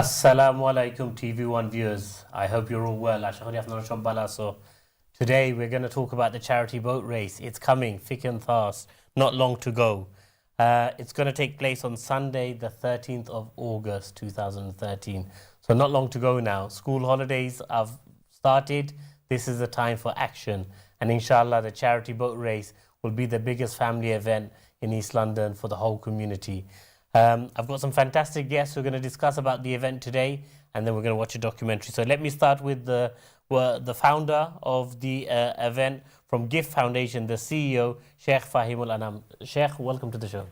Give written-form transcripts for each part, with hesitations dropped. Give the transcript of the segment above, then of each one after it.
Assalamu alaikum TV1 viewers. I hope you're all well. So today we're going to talk about the charity boat race. It's coming, thick and fast, not long to go. It's going to take place on Sunday, the 13th of August 2013. So not long to go now. School holidays have started. This is the time for action. And inshallah, the charity boat race will be the biggest family event in East London for the whole community. I've got some fantastic guests who are going to discuss about the event today, and then we're going to watch a documentary. So let me start with the founder of the event from GIFT Foundation, the CEO, Sheikh Fahimul Anam. Sheikh, welcome to the show.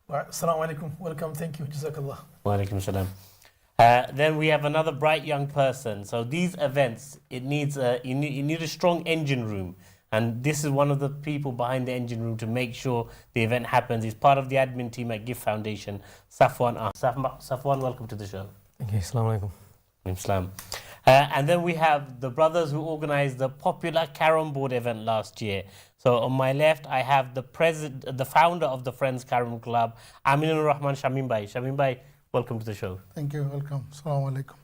Assalamu alaikum. Welcome. Thank you. Jazakallah. Wa alaikum salam. Then we have another bright young person. So these events, it needs you need a strong engine room. And this is one of the people behind the engine room to make sure the event happens. He's part of the admin team at GIFT Foundation, Safwan. Safwan, welcome to the show. Thank you. Assalamu alaikum. Islam. And then we have the brothers who organized the popular Carom board event last year. So on my left, I have the founder of the Friends Carom Club, Aminur Rahman Shamim Bhai. Shamim Bhai, welcome to the show. Thank you. Welcome. Assalamu alaikum.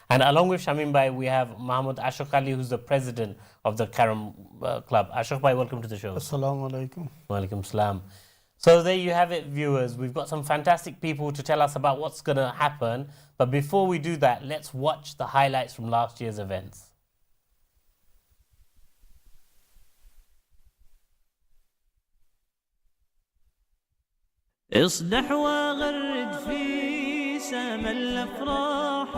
And along with Shamim Bhai, we have Mahmoud Ashok Ali, who's the president of the Carom Club. Ashok Bhai, welcome to the show. Assalamu alaikum. Wa alaikum salam. So there you have it, viewers. We've got some fantastic people to tell us about what's going to happen. But before we do that, let's watch the highlights from last year's events. اصدح وغرد في سما الافراح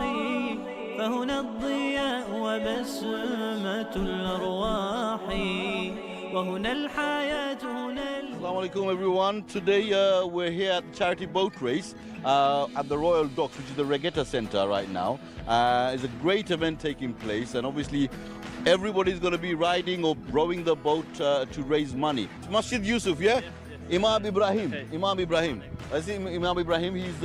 فهنا الضياء وبسمة الارواح وهنا الحياة هنا. Assalamu alaikum everyone. Today we're here at the charity boat race at the Royal Docks, which is the Regatta Centre right now. It's a great event taking place, and obviously everybody's going to be riding or rowing the boat to raise money. It's Masjid Yusuf, yeah? Imam Ibrahim. Imam Ibrahim. I see Imam Ibrahim, he's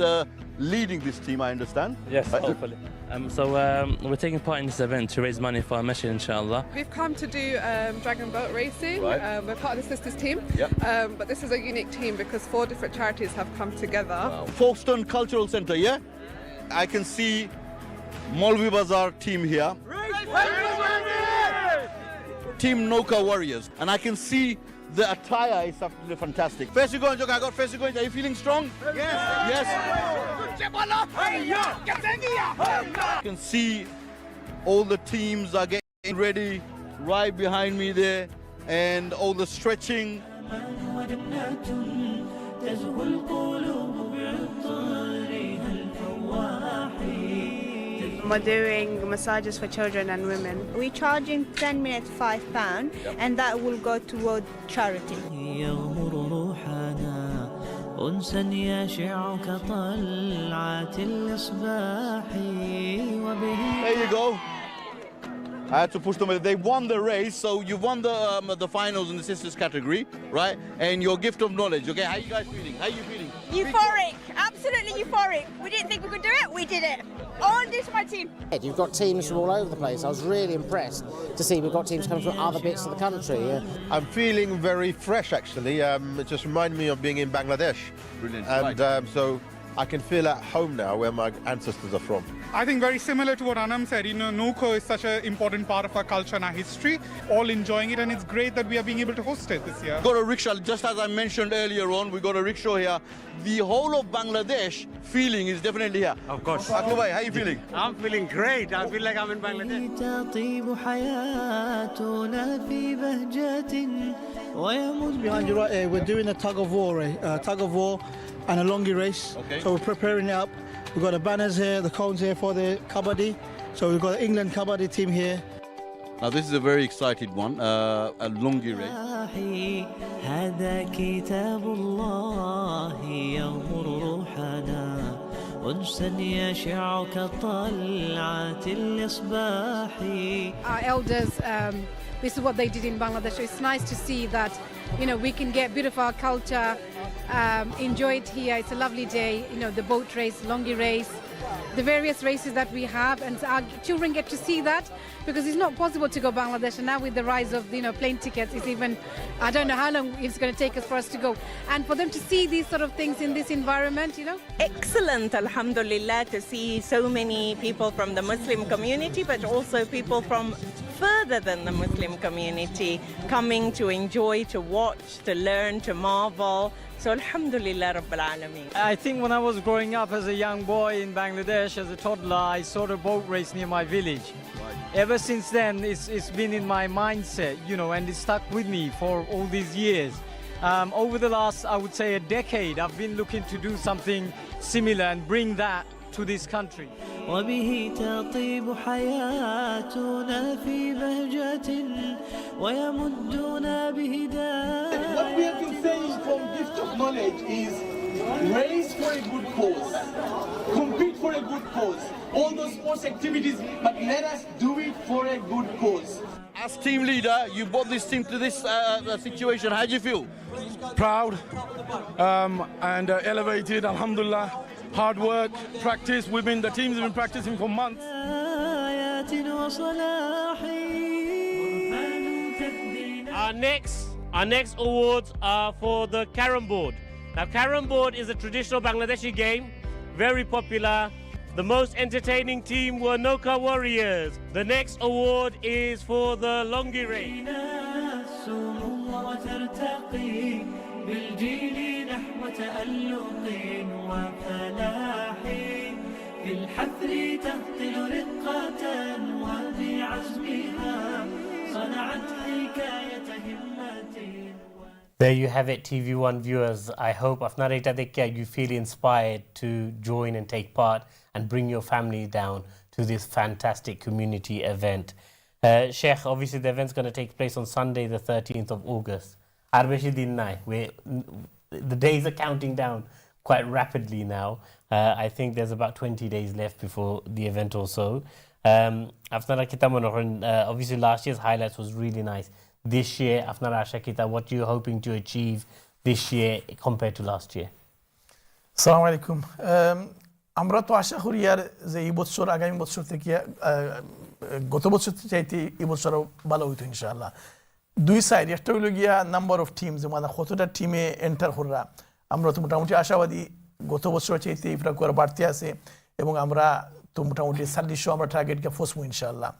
leading this team, I understand. Yes, hopefully. We're taking part in this event to raise money for our masjid, inshallah. We've come to do dragon boat racing. Right. We're part of the Sisters team. Yep. But this is a unique team because 4 different charities have come together. Folkestone Cultural Centre, yeah? I can see Maulvi Bazaar team here. Team Noka Warriors. And I can see the attire is absolutely fantastic. First you go, I got first you go. Are you feeling strong? Yes. You can see all the teams are getting ready right behind me there, and all the stretching. We're doing massages for children and women. We're charging 10 minutes £5, and that will go toward charity. There you go. I had to push them. They won the race, so you won the finals in the sisters category, right? And your gift of knowledge. Okay, how are you guys feeling? How are you feeling? Euphoric, absolutely euphoric. We didn't think we could do it, we did it. All due to my team. You've got teams from all over the place. I was really impressed to see we've got teams coming from other bits of the country. I'm feeling very fresh, actually. It just reminded me of being in Bangladesh. Brilliant. And so I can feel at home now where my ancestors are from. I think very similar to what Anam said, Nuko is such an important part of our culture and our history, all enjoying it, and it's great that we are being able to host it this year. Got a rickshaw, just as I mentioned earlier on, we got a rickshaw here. The whole of Bangladesh feeling is definitely here. Of course. Aklu bhai, how are you feeling? I'm feeling great. I feel like I'm in Bangladesh. Behind you right here, we're doing a tug of war and a longi race. Okay. So we're preparing it up. We've got the banners here, the cones here for the kabaddi. So we've got the England kabaddi team here. Now this is a very excited one, a longi race. Our elders, this is what they did in Bangladesh. It's nice to see that, we can get a bit of our culture, enjoy it here. It's a lovely day, the boat race, longi race. the various races that we have, and our children get to see that, because it's not possible to go Bangladesh, and now with the rise of plane tickets, it's even, I don't know how long it's going to take us for us to go, and for them to see these sort of things in this environment, Excellent, alhamdulillah, to see so many people from the Muslim community, but also people from further than the Muslim community coming to enjoy, to watch, to learn, to marvel. So alhamdulillah Rabbil Alameen. I think when I was growing up as a young boy in Bangladesh, as a toddler, I saw a boat race near my village. Ever since then, it's been in my mindset, and it stuck with me for all these years. Over the last, I would say, a decade, I've been looking to do something similar and bring that to this country. وبه تطيب حياتنا في بهجة ويمدنا بهداية. What we have been saying from gift of knowledge is race for a good cause, compete for a good cause, all those sports activities, but let us do it for a good cause. As team leader, you brought this team to this situation. How do you feel? Proud and elevated, alhamdulillah. Hard work, practice. The teams have been practicing for months. Our next awards are for the Carrom board. Now, Carrom board is a traditional Bangladeshi game, very popular. The most entertaining team were Noka Warriors. The next award is for the Longi race. بالجيل نحو تألق وفلاح في الحفر تهطل رقة وبعزمها صنعت حكاية همة. There you have it, TV1 viewers. I hope you feel inspired to join and take part and bring your family down to this fantastic community event. Sheikh, obviously the event's going to take place on Sunday, the 13th of August. The days are counting down quite rapidly now. I think there's about 20 days left before the event or so. Obviously last year's highlights was really nice. This year, what are you hoping to achieve this year compared to last year? Assalamu alaikum. আমরা তো আশা করি আর যে এই বছর আগামী বছর থেকে গত বছর চাইতে এই বছরও ভালো হইতো ইনশাআল্লাহ। দুই সাইড, একটা হইল গিয়া নাম্বার অফ টিমস, মানে কতটা টিমে এন্টার করা। আমরা তো মোটামুটি আশাবাদী গত বছর চাইতে এটা করে বাড়তে আছে, এবং আমরা তো মোটামুটি 4000 আমরা টার্গেটকে ফসবো ইনশাআল্লাহ।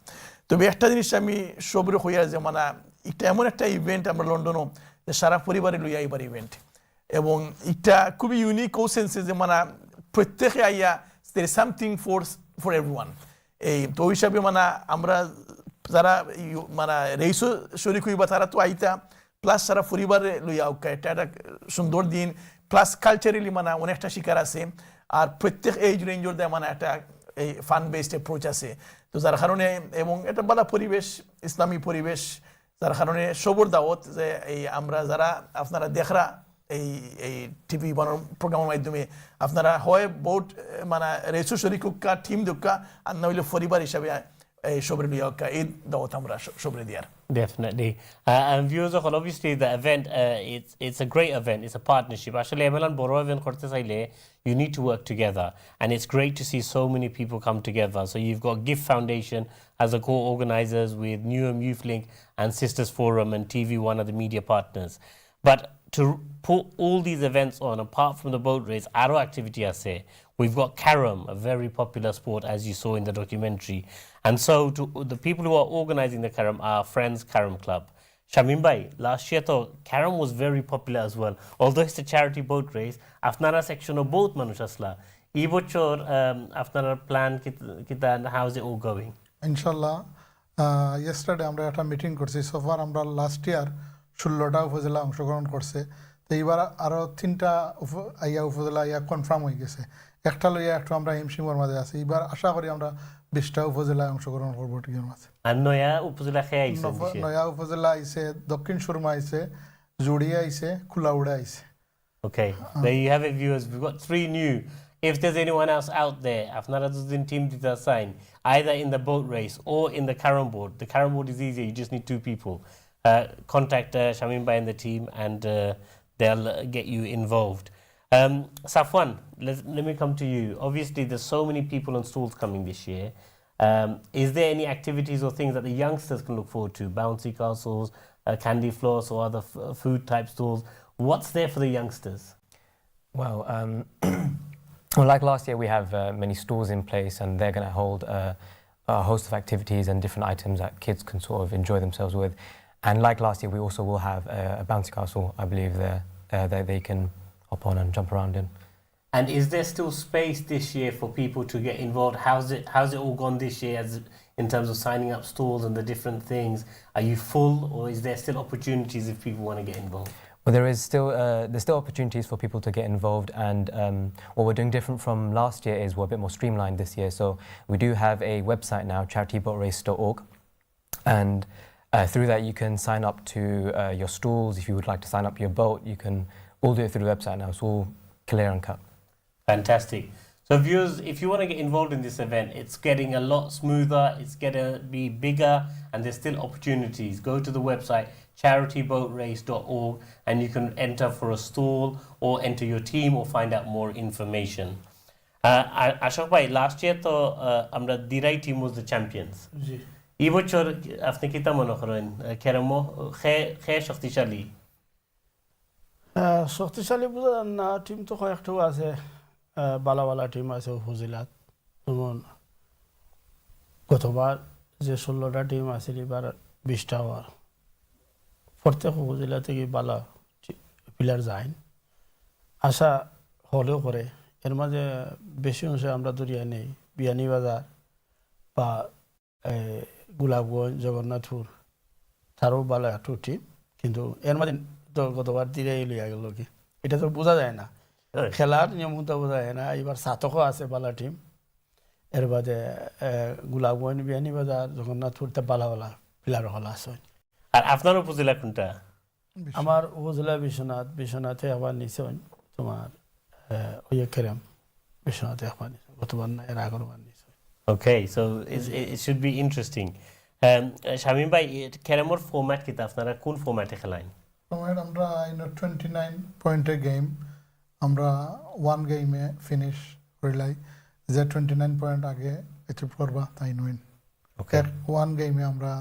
তবে একটা জিনিস আমি সবরে হইয়া যে মানে এটা এমন একটা ইভেন্ট আমরা লন্ডনও যে সারা পরিবারে লইয়া এবার ইভেন্ট, এবং এটা খুবই ইউনিক ও সেন্সে যে মানে প্রত্যেকে আইয়া there is something for everyone। এই তো ওই হিসাবে মানে আমরা যারা মানে রেইসও শরিক হইবা তারা তো আইতা, প্লাস সারা পরিবারে লইয়া এটা একটা সুন্দর দিন, প্লাস কালচারালি মানে অনেকটা শিকার আছে, আর প্রত্যেক এইজ রেঞ্জের দেয় মানে একটা এই ফান বেসড অ্যাপ্রোচ আছে। তো যার কারণে এবং এটা ভালো পরিবেশ, ইসলামী পরিবেশ, যার কারণে সবর দাওয়াত যে এই আমরা যারা আপনারা দেখরা এই টিভি বানানোর প্রোগ্রামের মাধ্যমে আপনারা হয় বোর্ড মানে রেসু শরিক হোক্কা টিম দোক্কা, আর না হইলে পরিবার হিসাবে এই সবরে লইয়া হোক্কা, এই দাওয়াত আমরা সবরে দিয়ার। Definitely. And viewers, obviously the event, it's a great event. It's a partnership. Actually, Emelan Boro event korte saile, you need to work together. And it's great to see so many people come together. So you've got GIFT Foundation as the co-organizers with Newham Youth Link and Sisters Forum and TV1 are the media partners. But to put all these events on, apart from the boat race, Arrow activity I say, we've got Carrom, a very popular sport as you saw in the documentary. And so to the people who are organizing the Carrom are Friends Carrom Club. Shamim Bhai, last year though, Carrom was very popular as well. Although it's a charity boat race, Afnara section of both Manush Asla. Ibochor Afnara plan kita, and how's it all going? Inshallah, yesterday আমরা একটা meeting করছি। so far আমরা last year 16টা উপজেলা অংশগ্রহণ করছে, তো এইবার আরো 3টা উপজেলা কনফার্ম হয়ে গেছে। একটা লইয়া একটু আমরা হিমশিমর মাঝে আছি। এবার আশা করি আমরা 20টা উপজেলায় অংশগ্রহণ করবো টিকের মাঝে। আর নয়া উপজেলা আইছে দক্ষিণ সুরমা আইছে, জুড়িয়া আইছে, কুলাউড়া আইছে। Okay, there you have it, viewers. We've got 3 new. If there's anyone else out there, আপনারা যদি team দিতে sign either in the boat race or in the Carrom board. The Carrom board is easier, you just need 2 people. Contact Shamim Bhai and the team and they'll get you involved. Safwan, let me come to you. Obviously, there's so many people on stalls coming this year. Is there any activities or things that the youngsters can look forward to? Bouncy castles, candy floss, or other food type stalls? What's there for the youngsters? Well, well, like last year, we have many stalls in place, and they're going to hold a host of activities and different items that kids can sort of enjoy themselves with. And like last year, we also will have a bouncy castle, I believe, there that they can hop on and jump around in. And is there still space this year for people to get involved? How's it all gone this year in terms of signing up stalls and the different things? Are you full, or is there still opportunities if people want to get involved? Well, there's still opportunities for people to get involved, and what we're doing different from last year is we're a bit more streamlined this year. So we do have a website now, charityboatrace.org, and through that you can sign up to your stalls. If you would like to sign up your boat, you can all do it through the website now. It's all clear and cut. Fantastic. So viewers, if you want to get involved in this event, it's getting a lot smoother, it's going to be bigger, and there's still opportunities. Go to the website charityboatrace.org and you can enter for a stall or enter your team or find out more information. Ashok bhai, last year to amra Dirai team was the champions. এই বছর আপনি কিতা মনে করেন কেরমো খে শক্তিশালী? শক্তিশালী বোঝা না, টিম তো কয়েকটাও আছে, বালা বালা টিম আছে উপজেলাত। যেমন গতবার যে 16টা টিম আছে, এবার 20টা হওয়ার প্রত্যেক উপজেলা থেকে বালা প্লেয়ার যায়, আশা হলেও করে। এর মাঝে বেশি অংশে আমরা দরিয়া নেই, বিয়ানীবাজার বা গোলাপগঞ্জ, জগন্নাথপুর, তারও বালা একটু টিম, কিন্তু এর মাঝে তো গতবার দিরাই লইয়া গেল কি, এটা তো বোঝা যায় না, খেলার নিয়ম তো বোঝা যায় না। এবার সাতকও আছে বালা টিম, এর বাদে গোলাপগঞ্জ, বিয়ানীবাজার, জগন্নাথপুরতে বালা বালা প্লেয়ার হল আছে। আর আপনার উপজেলা কোনটা? আমার উপজেলা বিশ্বনাথ, বিশ্বনাথে আবার নিচে তোমার ওই কেরাম, বিশ্বনাথে আবার নিচে, গতবার না এর আগের বার নিচে। Okay, so it should be interesting. Shamim bhai, কেরামর ফরম্যাট কিতা আপনারা কোন ফরম্যাটে খেলাইন? ফরম্যাট আমরা 29 পয়েন্টের গেম, আমরা 1 গেমে ফিনিশ করিলাই, যে 29 পয়েন্ট আগে অ্যাচিভ করবা তাই নইন। ওকে, 1 গেমে আমরা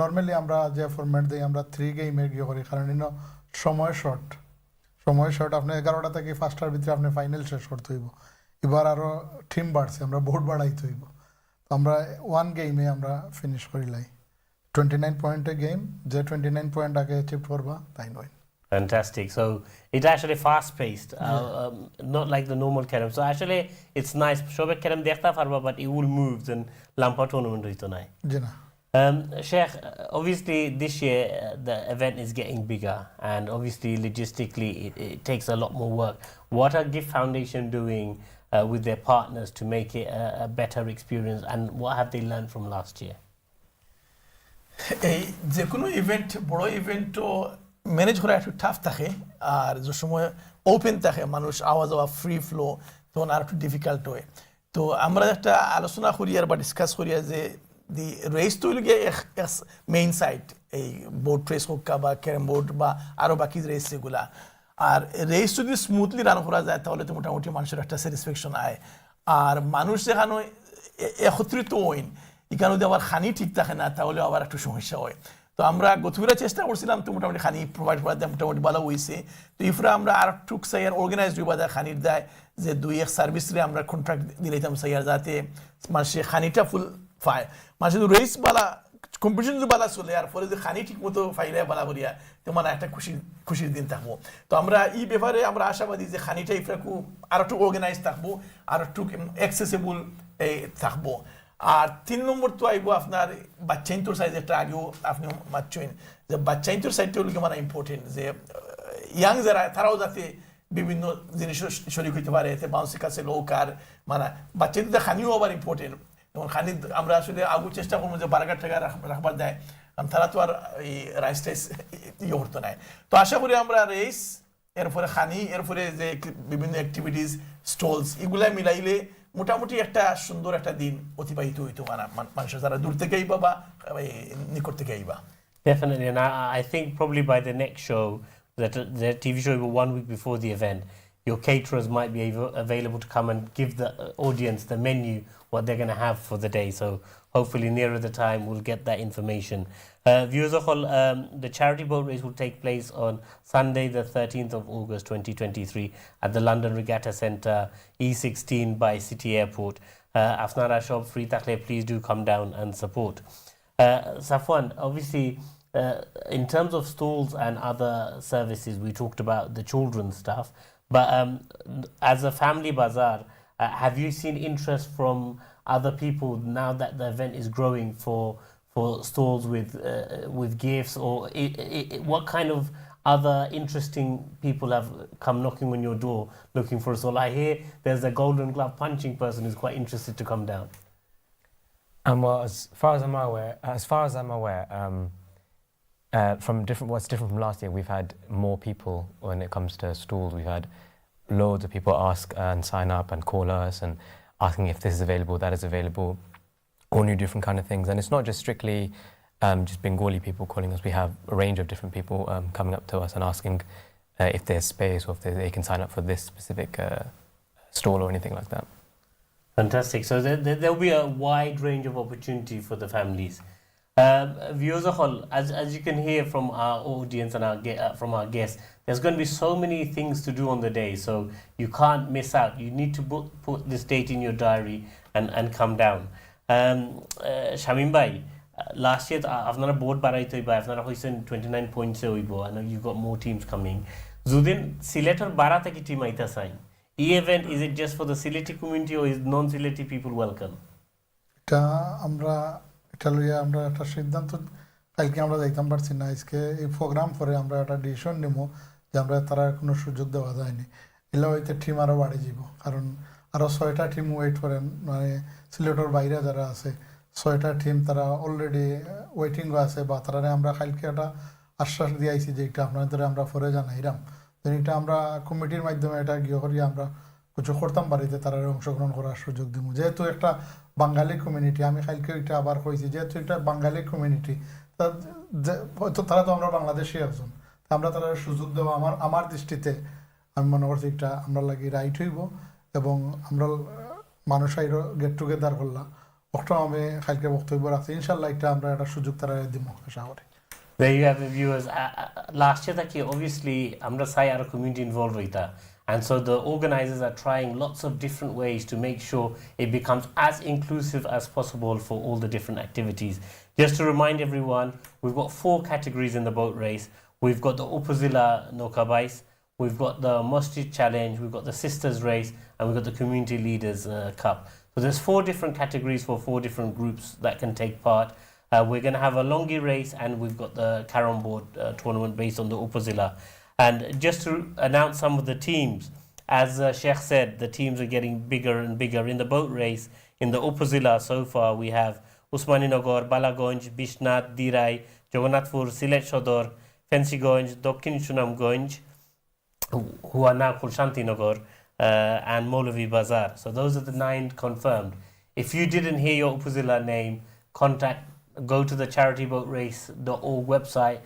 নর্মালি আমরা যে ফরম্যাট দেই আমরা 3 গেমে গিয়ে করি, কারণ সময় শর্ট। আপনি 11টা থেকে 5টার ভিতরে আপনি ফাইনাল শেষ করতে হইব। এবার আরো টিম বাড়ছে, আমরা বোর্ড বাড়াইতে হইব, তো আমরা 1 গেমে আমরা ফিনিশ করিলাই। 29 পয়েন্টের গেম, যে 29 পয়েন্ট আগে অ্যাচিভ করবা তাই নয়। Fantastic. So it's actually fast-paced, not like the normal Kerem. So actually, it's nice. Shobe Kerem dekhta farba, but it will moves and lampa tournament hoito nai. Jina. Sheikh, obviously this year the event is getting bigger, and obviously logistically it takes a lot more work. What are Gift Foundation doing with their partners to make it a better experience, and what have they learned from last year? এই যে কোনো event, বড় ইভেন্টও manage করা একটু tough থাকে, আর যে সময় open থাকে মানুষ আওয়া যাওয়া ফ্রি ফ্লো, তখন আর একটু ডিফিকাল্ট হয়। তো আমরা একটা আলোচনা করি আর বা ডিসকাস করি যে দি রেস তো গিয়ে মেইন সাইট, এই বোর্ড রেস হোক বা ক্যারাম বোর্ড বা আরও বাকি রেস এগুলা, আর রেস যদি স্মুথলি রান করা যায় তাহলে তো মোটামুটি মানুষের একটা স্যাটিসফ্যাকশন আয়। আর মানুষ যেখানে একত্রিত হইন, এখানে যদি আবার খানি ঠিক থাকে না তাহলে আবার একটু সমস্যা হয়। তো আমরা গতবিরা চেষ্টা করছিলাম, তো মোটামুটি খানি প্রোভাইড করা দেয়, মোটামুটি ভালো হয়েছে। তো ইফরা আমরা আর টুক সাইয়ার অর্গানাইজ হইবা দেয় খানির দেয়, যে 2-1 সার্ভিসরে আমরা কন্ট্রাক্ট দিলাইতাম সাইয়ার, যাতে মানুষে খানিটা ফুল পায়। মানুষ যদি রেস বালা কম্পিটিশন যদি বালা চলে, আর পরে যদি খানি ঠিক মতো ফাইলে বালা করিয়া, তো মানে একটা খুশির দিন থাকবো। তো আমরা এই ব্যাপারে আমরা আশাবাদী যে খানিটা ইফরাকু আর একটু অর্গানাইজ থাকবো, আর একটু অ্যাক্সেসেবল থাকবো। আর 3 নম্বর তো আইব আপনার বাচ্চাইন্তর সাইজ, একটা আগেও আপনি মাচ্ছেন যে বাচ্চাইন্তর সাইডটা হলো মানে ইম্পর্টেন্ট, যে ইয়াং যারা তারাও যাতে বিভিন্ন জিনিস শরীর হইতে পারে, এতে বাউন্সি কাছে লৌকার মানে বাচ্চাদের খানিও আবার ইম্পর্টেন্ট। যেমন খানি আমরা আসলে আগু চেষ্টা করবো যে বার্গার টাকা রাখবার দেয়, কারণ তারা তো আর এই রাইস টাইস ইয়ে করতো নাই। তো আশা করি আমরা রেস, এরপরে খানি, এরপরে যে বিভিন্ন অ্যাক্টিভিটিস, স্টলস, এগুলা মিলাইলে মোটামুটি একটা সুন্দর একটা দিন অতিবাহিত হইতো মানুষের যারা দূর থেকে আইবা বা নিকট থেকে আইবা। Definitely, and I think probably by the next show, that the TV show 1 week before the event, your caterers might be available to come and give the audience the menu, what they're going to have for the day. So hopefully nearer the time we'll get that information. Viewers of all, the charity boat race will take place on Sunday the 13th of August 2023 at the London Regatta Centre, E16 by City Airport. Afnara Shop, Free Takhle, please do come down and support. Safwan, obviously, in terms of stalls and other services, we talked about the children's stuff, but as a family bazaar, have you seen interest from other people now that the event is growing for stalls with gifts, or what kind of other interesting people have come knocking on your door looking for a stall? I hear there's a Golden Glove punching person who's quite interested to come down. Well, as far as I'm aware, what's different from last year, we've had more people when it comes to stalls. We've had loads of people ask and sign up and call us and asking if this is available, that is available, all new different kind of things. And it's not just strictly just Bengali people calling us. We have a range of different people coming up to us and asking if there's space or if they can sign up for this specific stall or anything like that. Fantastic. So there'll be a wide range of opportunity for the families. Viewers of all, as you can hear from our audience and from our guests, there's going to be so many things to do on the day, so you can't miss out. You need to put this date in your diary and come down. Shamim bhai, last year আপনারা board বাড়াইতে হইবা, আপনারা হইছেন 29 points হইবো. I know you've got more teams coming. Zudin সিলেটের 12 থেকে team আইতাছেন. event, is it just for the Sylheti community or is non-Sylheti people welcome? এটা লইয়া আমরা একটা সিদ্ধান্ত কালকে আমরা যাইতাম পারছি না, আজকে এই প্রোগ্রাম করে আমরা একটা ডিসিশন নিব যে আমরা তারা কোনো সুযোগ দেওয়া যায়নি, এলা হইতে টিম আরও বাড়ে যাব, কারণ আরও 6টা টিম ওয়েট করেন, মানে সিলেটের বাইরে যারা আছে 6টা টিম তারা অলরেডি ওয়েটিংও আছে, বা তারা আমরা কালকে একটা আশ্বাস দিয়ে আইছি যে এটা আপনাদের আমরা পরে জানাইলাম, এটা আমরা কমিটির মাধ্যমে এটা গিয়ে করি আমরা কিছু করতাম বাড়িতে তারা অংশগ্রহণ করার সুযোগ দিব। যেহেতু একটা বাঙালি কমিউনিটি, আমি কালকে এটা আবার কইছি, যেহেতু এটা বাঙালি কমিউনিটি, হয়তো তারা তো আমরা বাংলাদেশি একজন, আমরা তারা সুযোগ দেওয়া আমার দৃষ্টিতে আমি মনে করছি এটা আমরা লাগি রাইট হইব, এবং আমরা মানুষ আইরো গেট টুগেদার করলাম ওটা আমি কালকে বক্তব্য রাখছি, ইনশাল্লাহ এটা আমরা একটা সুযোগ তারা দিব আশা করি। There you have it, viewers. Last year, obviously, Amra Sai are a community involved with that. And so the organizers are trying lots of different ways to make sure it becomes as inclusive as possible for all the different activities. Just to remind everyone, we've got 4 categories in the boat race. We've got the Upazila Nokabais, we've got the Masjid Challenge, we've got the Sisters Race, and we've got the Community Leaders Cup. So there's 4 different categories for 4 different groups that can take part. We're going to have a Longi race, and we've got the Carom board tournament based on the Upazila. And just to announce some of the teams, as Sheikh said, the teams are getting bigger and bigger. In the boat race, in the Upazila so far, we have Usmaninagar, Balagonj, Bishnat, Dirai, Jagannathpur, Silet Shodor, Fensigonj, Dokkin Sunamgonj, who are now called Shantinagar, and Molavi Bazar. So those are the 9 confirmed. If you didn't hear your Upazila name, go to the charityboatrace.org website,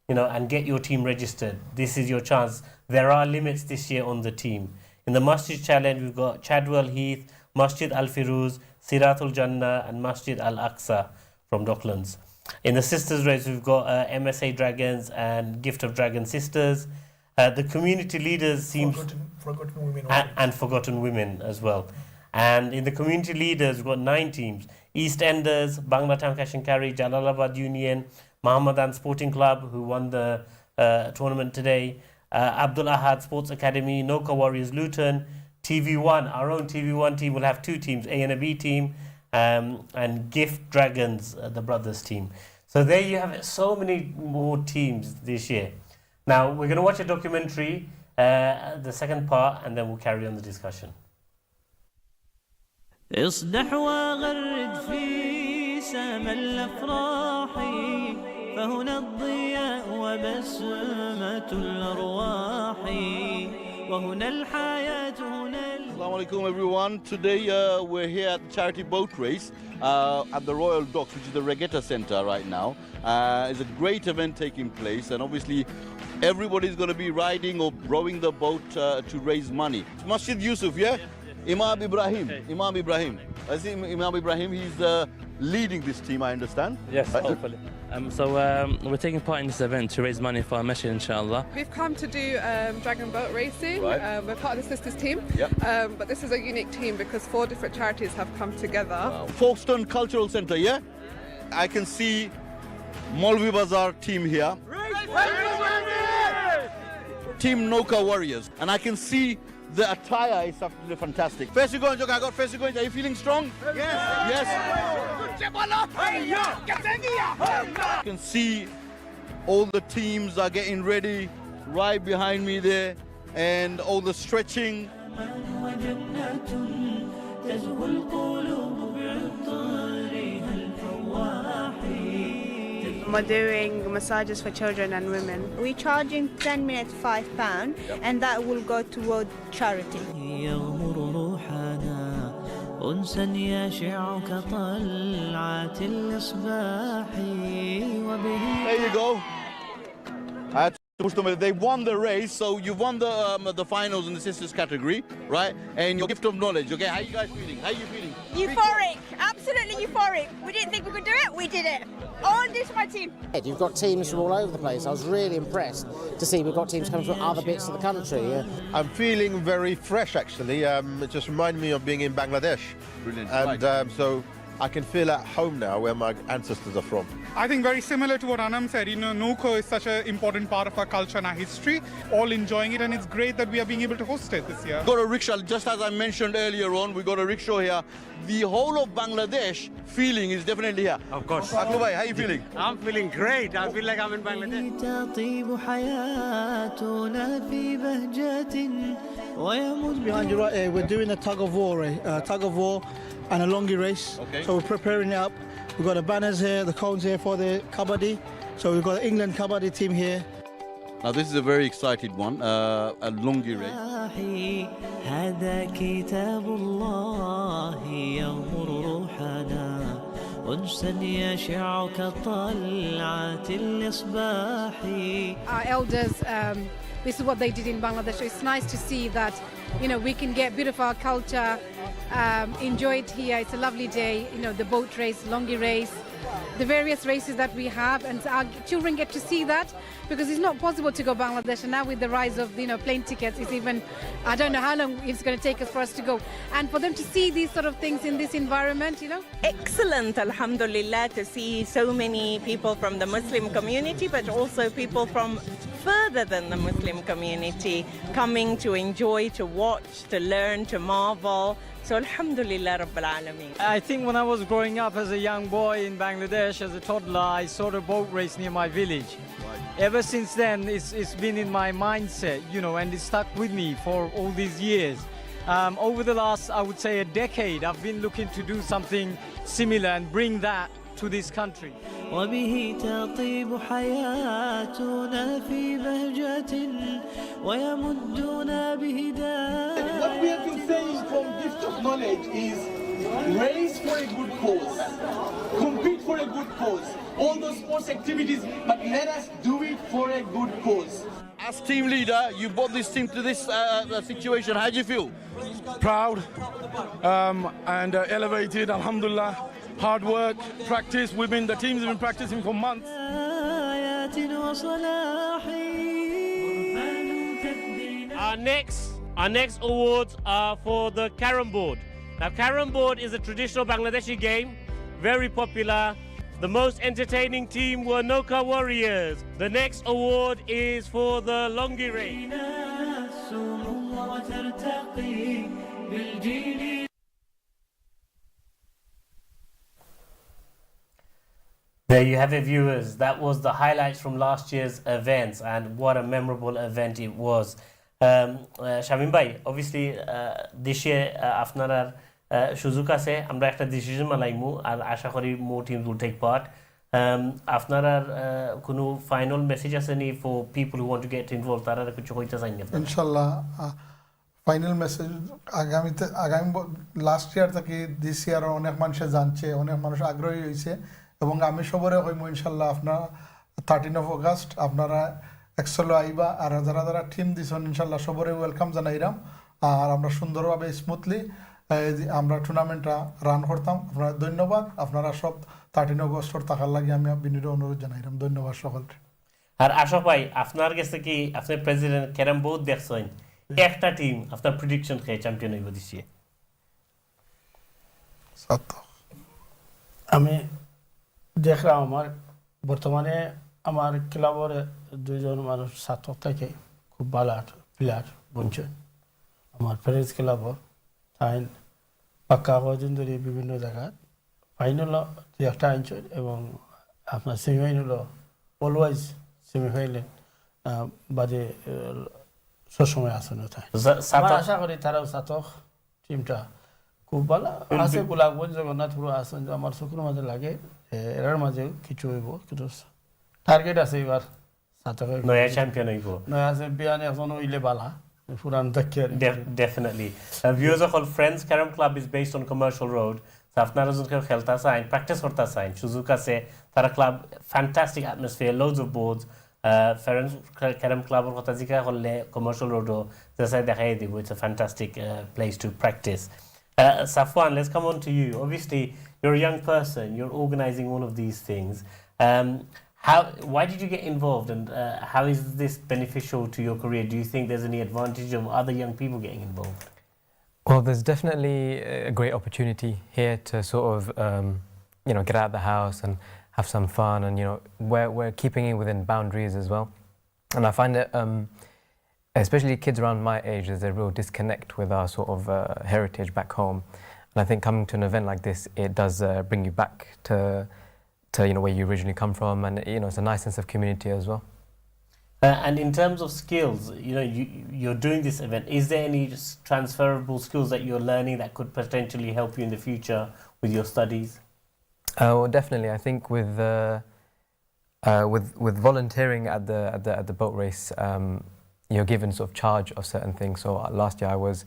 and get your team registered. This is your chance. There are limits this year on the team. In the Masjid Challenge, we've got Chadwell Heath, Masjid Al Firuz, Siratul Jannah, and Masjid Al Aqsa from Docklands. In the Sisters Race, we've got MSA Dragons and Gift of Dragon Sisters. The community leaders seem Forgotten women and Forgotten Women as well. And in the community leaders, we've got 9 teams. East Enders, Bangla Town Cash and Carry, Jalalabad Union, Mahamadan Sporting Club, who won the tournament today, Abdul Ahad Sports Academy, Noka Warriors Luton, TV1, our own TV1 team will have 2 teams, A and a B team, and Gift Dragons, the brothers team. So there you have it, so many more teams this year. Now, we're going to watch a documentary, the second part, and then we'll carry on the discussion. اصدح وغرد في سما الافراح فهنا الضياء وبسمة الارواح وهنا الحياة هنا. Assalamu alaikum everyone. Today we're here at the charity boat race at the Royal Docks, which is the Regatta Centre right now. It's a great event taking place, and obviously everybody's going to be riding or rowing the boat to raise money. Masjid Yusuf, yeah? Imam Ibrahim. Imam Ibrahim. I see Imam Ibrahim, he's leading this team, I understand. Yes, hopefully. We're taking part in this event to raise money for our masjid, inshallah. We've come to do dragon boat racing. Right. We're part of the sisters team. Yep. But this is a unique team because 4 different charities have come together. Wow. Folkestone Cultural Centre, yeah? I can see Maulvi Bazaar team here. Team Noka Warriors. And I can see the attire is absolutely fantastic. First you go and I got first you go. Are you feeling strong? Yes. Yes. You can see all the teams are getting ready right behind me there, and all the stretching. We're doing massages for children and women. We're charging 10 minutes £5, and that will go toward charity. أنسا يشع كطلعة الإصباح وبه. There you go. I had to push them. They won the race, so you won the finals in the sisters category, right? And your gift of knowledge. Okay, how you guys feeling? How you feeling? Euphoric, absolutely euphoric. We didn't think we could do it, we did it. All due to my team. You've got teams from all over the place. I was really impressed to see we've got teams coming from other bits of the country. I'm feeling very fresh, actually. It just reminded me of being in Bangladesh. Brilliant. And so I can feel at home now where my ancestors are from. I think very similar to what Anam said, Nuko is such an important part of our culture and our history, all enjoying it, and it's great that we are being able to host it this year. Got a rickshaw, just as I mentioned earlier on, we got a rickshaw here. The whole of Bangladesh feeling is definitely here. Of course. Aklu bhai, how you feeling? I'm feeling great. I feel like I'm in Bangladesh. تطيب حياتنا في بهجة ويمد. Behind you, right, we're doing a tug of war and a longi race. Okay. So we're preparing it up. We've got the banners here, the cones here for the kabaddi. So we've got the England kabaddi team here. Now this is a very excited one, a longi race. هذا كتاب الله يغمر روحنا أنسا يشع كطلعة الإصباح. Our elders, this is what they did in Bangladesh. So it's nice to see that, we can get a bit of our culture, enjoy it here. It's a lovely day, the boat race, longi race, the various races that we have, and our children get to see that because it's not possible to go Bangladesh, and now with the rise of plane tickets, it's even, I don't know how long it's going to take us for us to go, and for them to see these sort of things in this environment. Excellent, alhamdulillah, to see so many people from the Muslim community, but also people from further than the Muslim community coming to enjoy, to watch, to learn, to marvel. So alhamdulillah Rabbil Alameen. I think when I was growing up as a young boy in Bangladesh, as a toddler, I saw a boat race near my village. Ever since then, it's been in my mindset, and it's stuck with me for all these years. Over the last, I would say, a decade, I've been looking to do something similar and bring that to this country. وبه تطيب حياتنا في بهجة ويمدنا بهداية. What we have been saying from gift of knowledge is race for a good cause, compete for a good cause, all those sports activities, but let us do it for a good cause. As team leader, you brought this team to this situation. How do you feel? Proud and elevated, alhamdulillah. Hard work, practice. The teams have been practicing for months. Our next awards are for the Carrom board. Now, Carrom board is a traditional Bangladeshi game, very popular. The most entertaining team were Noka Warriors. The next award is for the longi race. There you have it, viewers. That was the highlights from last year's events, and what a memorable event it was. Shamim bhai, obviously this year আপনারা সুযোগ আছে আমরা একটা decision মালাইমু আর আশা করি more teams will take part. আপনারা কোনো final message আছে নি for people who want to get involved? তারা কিছু কইতে চাইনি আপনারা? ইনশাআল্লাহ ফাইনাল মেসেজ আগামী লাস্ট ইয়ার থেকে দিস ইয়ার অনেক মানুষ জানছে, অনেক মানুষ আগ্রহী হয়েছে, এবং আমি সবরে কইমু ইনশাআল্লাহ আপনারা 13 অগস্ট আপনারা একচুয়ালি আইবা আর যারা যারা টিম দিছেন ইনশাল্লাহ সবরে ওয়েলকাম জানাইরাম আর আমরা সুন্দরভাবে স্মুথলি আমরা টুর্নামেন্টটা রান করতাম আপনারা ধন্যবাদ আপনারা সব 13 অগস্টর থাকার লাগে আমি বিনীত অনুরোধ জানাইরাম ধন্যবাদ সকলকে আর আশা ভাই আপনার কাছে কি আপনি প্রেসিডেন্ট ক্যারাম বোর্ড দেখছেন একটা টিম আপনার প্রেডিকশন খেয়ে চ্যাম্পিয়ন হইব দিস ইয়ার আমি দেখলাম আমার বর্তমানে আমার ক্লাবের দুইজন মানুষ ছাত্র থেকে খুব ভালো প্লেয়ার বলছেন আমার ফ্রেন্ডস ক্লাবও তাই পাক্কা কদিন ধরে বিভিন্ন জায়গায় ফাইনাল একটা আনছেন এবং আপনার সেমিফাইনাল অলওয়াইজ সেমিফাইনাল বাদে সবসময় আসেন আশা করি তারাও ছাত্র টিমটা খুব ভালো আছে গোলাপগঞ্জ জগন্নাথপুর আসেন আমার চকুর মাঝে লাগে এরার মাঝেও কিছু হইব কিন্তু টার্গেট আছে এবার নয়া চ্যাম্পিয়ন হইব নয়া চ্যাম্পিয়ন এখন হইলে বালা পুরান থাকে definitely viewers of all friends carom club is based on commercial road so আপনারা যখন কেউ খেলতে চান প্র্যাকটিস করতে চান সুযোগ আছে তারা club fantastic atmosphere loads of boards friends carom club এর কথা জিজ্ঞাসা করলে commercial road ও যেসা দেখাই দিব it's a fantastic place to practice Safwan, let's come on to you. Obviously, you're a young person. You're organizing all of these things. Why did you get involved, and how is this beneficial to your career? Do you think there's any advantage of other young people getting involved? Well, there's definitely a great opportunity here to sort of, get out of the house and have some fun, and we're keeping it within boundaries as well. And I find that. Especially kids around my age, there's a real disconnect with our sort of heritage back home. And I think coming to an event like this, it does bring you back to where you originally come from, and it's a nice sense of community as well. And in terms of skills, you're doing this event. Is there any transferable skills that you're learning that could potentially help you in the future with your studies? Well, definitely. I think with volunteering at the boat race. You're given sort of charge of certain things. So last year I was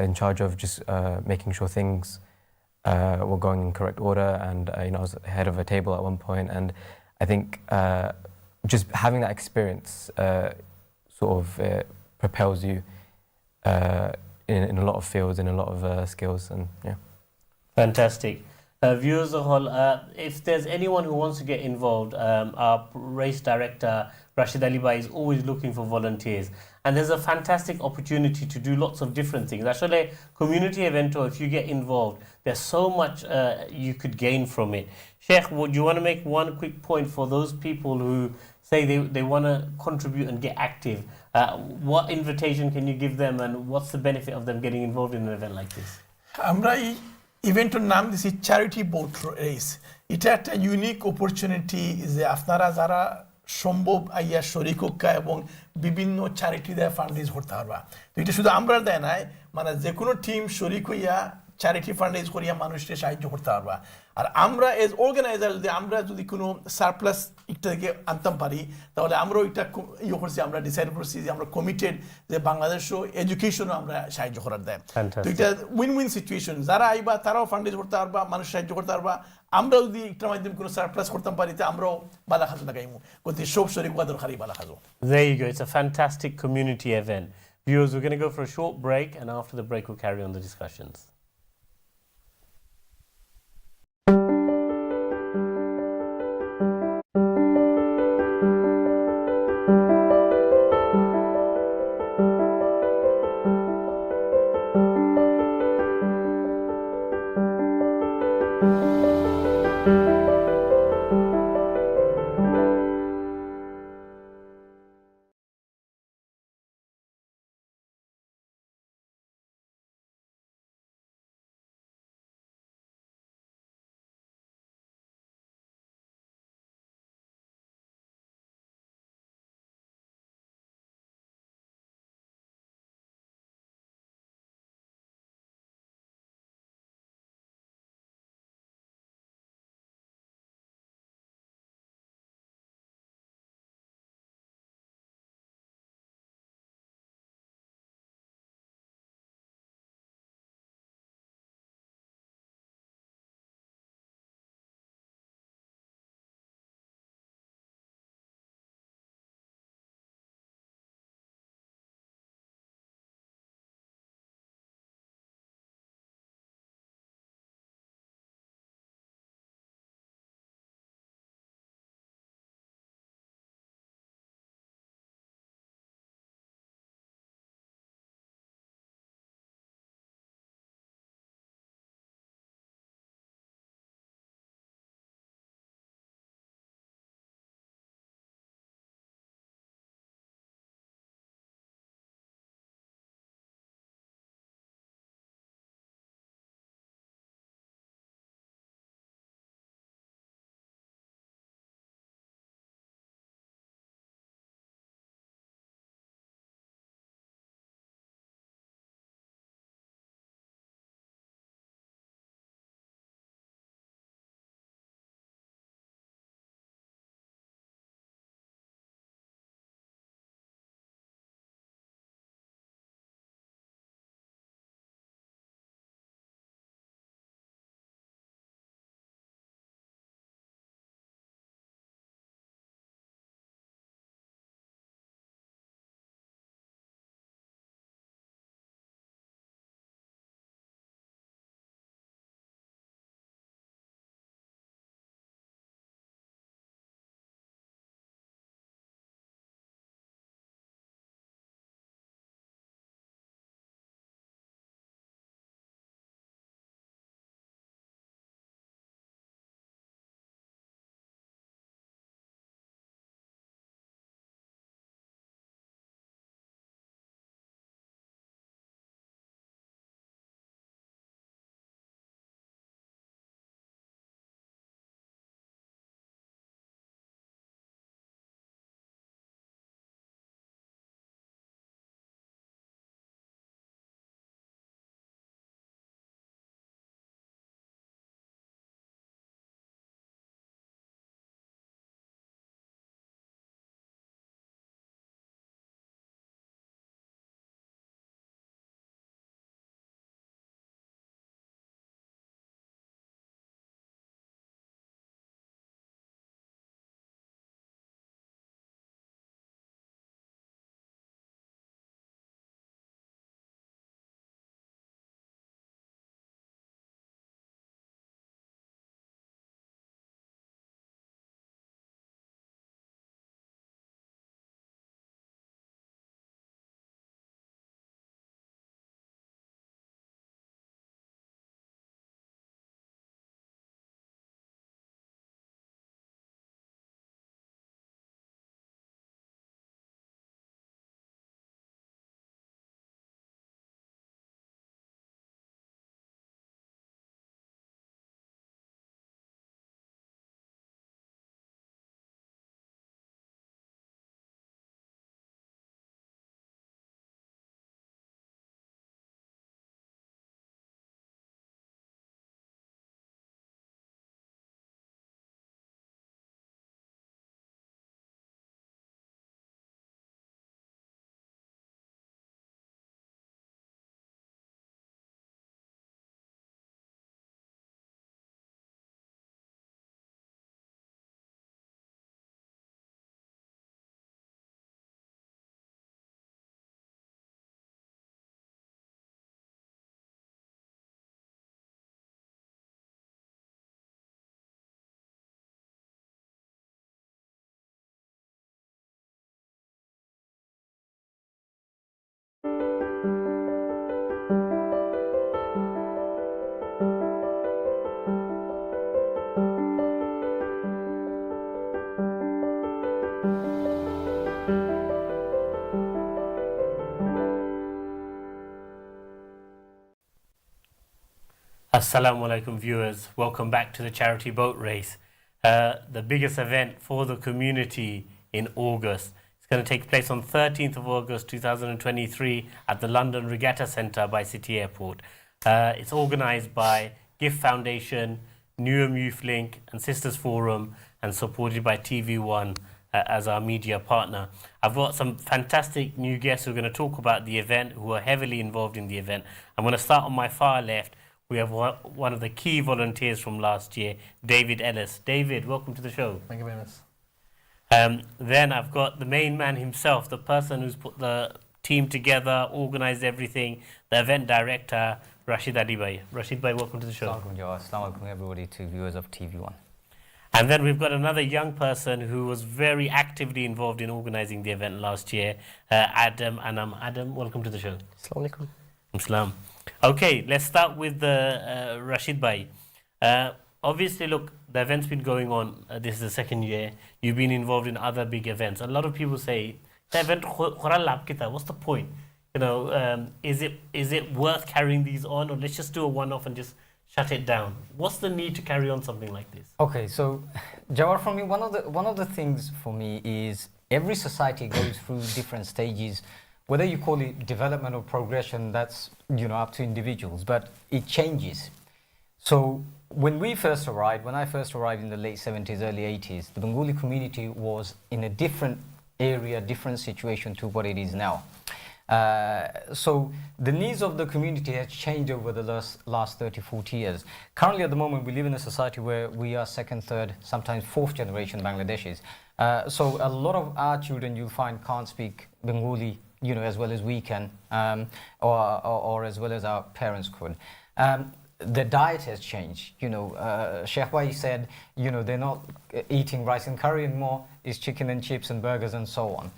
in charge of just making sure things were going in correct order, and I was head of a table at one point. And I think just having that experience sort of propels you in a lot of fields, in a lot of skills, and yeah. Fantastic. Viewers of all, if there's anyone who wants to get involved, our race director Rashid Alibai is always looking for volunteers, and there's a fantastic opportunity to do lots of different things. Actually, community event, or if you get involved, there's so much you could gain from it. Sheikh, would you want to make one quick point for those people who say they want to contribute and get active? What invitation can you give them, and what's the benefit of them getting involved in an event like this? আমরা ইভেন্টের নাম দিছি charity boat race. এটা একটা unique opportunity যে আপনারা যারা সম্ভব আইয়া শরিক হোক্কা এবং বিভিন্ন চ্যারিটি দেয় ফান্ড রেজ করতে পারবা। তো এটা শুধু আমরা দেয় নাই, মানে যে কোনো টিম শরিক হইয়া চ্যারিটি ফান্ড রেজ করিয়া মানুষকে সাহায্য করতে পারবা। আর আমরা এজ অর্গানাইজার যদি আমরা যদি কোনো সারপ্লাস একটাকে আনতাম পারি, তাহলে আমরাও এটা করছি, আমরা ডিসাইড করছি যে আমরা কমিটেড যে বাংলাদেশও এডুকেশনও আমরা সাহায্য করার দেয়। তো এটা উইন উইন সিচুয়েশন, যারা আইবা তারাও ফান্ড রেজ করতে পারবা, মানুষ সাহায্য করতে পারবা, আমরা যদি একটার মাধ্যমে কোনো সারপ্লাস করতাম পারি তে আমরাও বালা খাজো লাগাইমু গতি সব শরীর ওয়াদর খালি বালা খাজো। There you go. It's a fantastic community event. Viewers, we're going to go for a short break, and after the break we'll carry on the discussions. Assalamu alaikum viewers, welcome back to the charity boat race. The biggest event for the community in August. It's going to take place on 13th of August 2023 at the London Regatta Centre by City Airport. It's organised by Gift Foundation, Newham Youth Link and Sisters Forum and supported by TV1 as our media partner. I've got some fantastic new guests who are going to talk about the event, who are heavily involved in the event. I'm going to start on my far left. We have one of the key volunteers from last year, David Ellis. David, welcome to the show. Thank you very much. Then I've got the main man himself, the person who's put the team together, organised everything, the event director, Rashid Ali Bhai. Rashid Bhai, welcome to the show. Assalamu alaikum everybody, to viewers of TV1. And then we've got another young person who was very actively involved in organising the event last year, Adam Anam. Adam, welcome to the show. Assalamu alaikum. Islam. Okay, let's start with Rashid Bhai. Obviously, look, the event's been going on. This is the second year. You've been involved in other big events. A lot of people say, the event, what's the point? You know, is it worth carrying these on, or let's just do a one-off and just shut it down? What's the need to carry on something like this? Okay, so Jawar, for me, one of the things for me is every society goes through different stages. Whether you call it development or progression, that's up to individuals, but it changes. So when I first arrived in the late 70s, early 80s, the Bengali community was in a different area, different situation to what it is now. So the needs of the community has changed over the last 30, 40 years. Currently at the moment we live in a society where we are second, third, sometimes fourth generation Bangladeshis. So a lot of our children you'll find can't speak Bengali as well as we can, or as well as our parents could. The diet has changed. Sheikh Bhai said, they're not eating rice and curry anymore, it's chicken and chips and burgers and so on.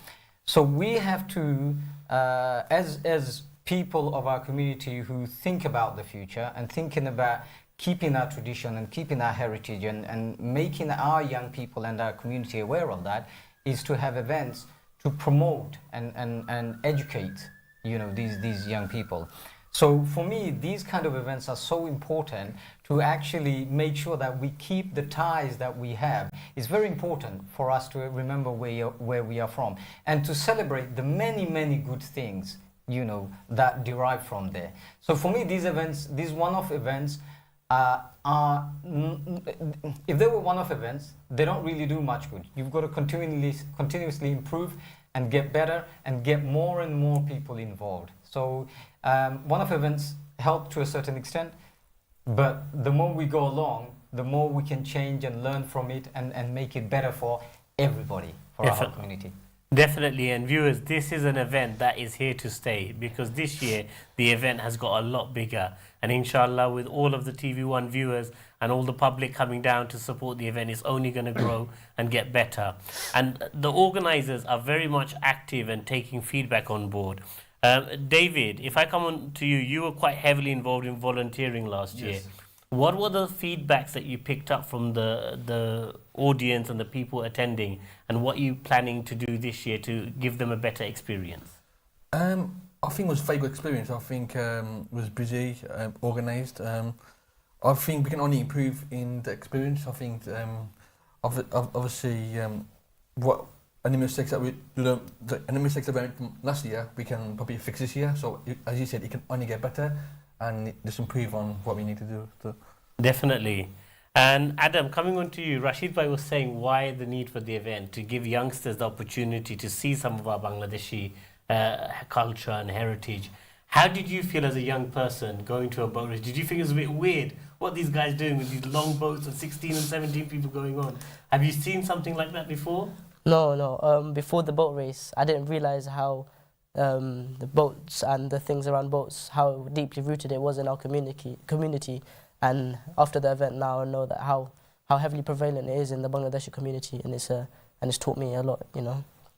So we have to, as people of our community who think about the future and thinking about keeping our tradition and keeping our heritage and making our young people and our community aware of that, is to have events to promote and educate, these young people. So for me, these kind of events are so important to actually make sure that we keep the ties that we have. It's very important for us to remember where we are from and to celebrate the many, many good things, that derive from there. So for me, these events, these one-off events, if they were one-off events, they don't really do much good. You've got to continuously improve and get better and get more and more people involved. So one-off events help to a certain extent, but the more we go along, the more we can change and learn from it and make it better for everybody, for our whole community. Definitely, and viewers, this is an event that is here to stay, because this year the event has got a lot bigger, and inshallah with all of the TV1 viewers and all the public coming down to support the event, it's only going to grow and get better. And the organisers are very much active and taking feedback on board. David, if I come on to you, you were quite heavily involved in volunteering last year. What were the feedbacks that you picked up from the audience and the people attending, and what are you planning to do this year to give them a better experience? I think it was a very good experience. I think it was busy, organised. I think we can only improve in the experience. I think obviously what any mistakes that we learned, any mistakes that we learned from last year, we can probably fix this year. So as you said, it can only get better and just improve on what we need to do. Definitely. And Adam, coming on to you, Rashid Bhai was saying why the need for the event, to give youngsters the opportunity to see some of our Bangladeshi culture and heritage. How did you feel as a young person going to a boat race? Did you think it was a bit weird what these guys doing with these long boats and 16 and 17 people going on? Have you seen something like that before? No. Before the boat race, I didn't realise how the boats and the things around boats, how deeply rooted it was in our community. And after the event now, I know that how heavily prevalent it is in the Bangladeshi community, and it's taught me a lot,